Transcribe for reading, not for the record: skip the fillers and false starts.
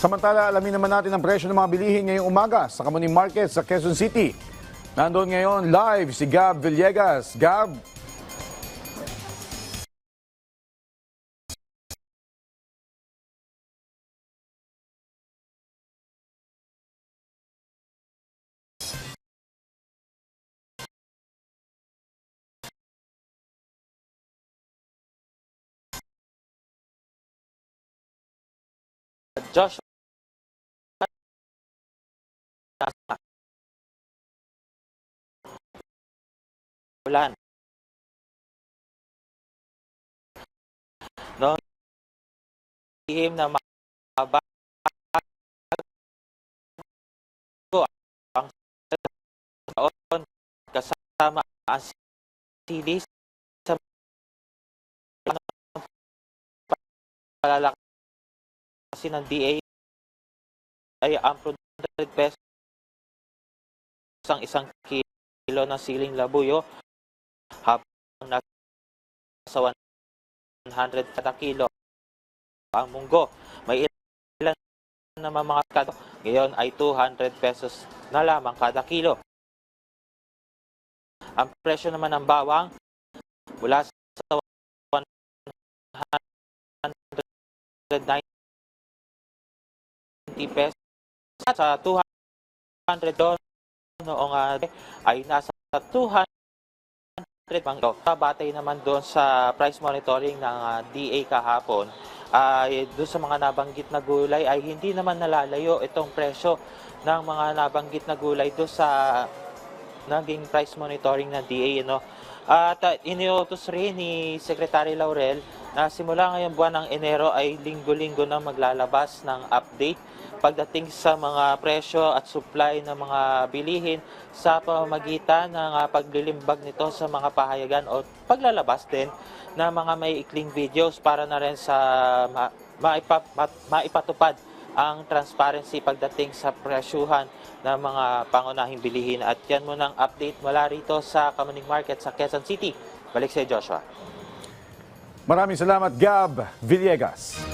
Samantala, alamin naman natin ang presyo ng mga bilihin ngayong umaga sa Kamuning Market sa Quezon City. Nandoon ngayon live si Gab Villegas. Gab? Josh, ulan. No, hihim na mabago ang taon kasama ang CDs sa palalaki ng DA ay ang 100 pesos ang isang kilo ng siling labuyo habang nasa 100 kada kilo ang munggo. May ilan naman mga kado ngayon ay 200 pesos na lamang kada kilo. Ang presyo naman ng bawang mula sa 190 pesos sa 200 doon noong ay nasa 200 bangko. Batay naman doon sa price monitoring ng DA kahapon ay doon sa mga nabanggit na gulay ay hindi naman nalalayo itong presyo ng mga nabanggit na gulay doon sa naging price monitoring ng DA. At iniutos rin ni Secretary Laurel na simula ngayong buwan ng Enero ay linggo-linggo na maglalabas ng update pagdating sa mga presyo at supply ng mga bilihin sa pamamagitan ng paglilimbag nito sa mga pahayagan o paglalabas din ng mga may ikling videos para na rin sa maipatupad ang transparency pagdating sa presyuhan ng mga pangunahing bilihin. At yan munang update mula rito sa Kamuning Market sa Quezon City. Balik sa Joshua. Maraming salamat, Gab Villegas.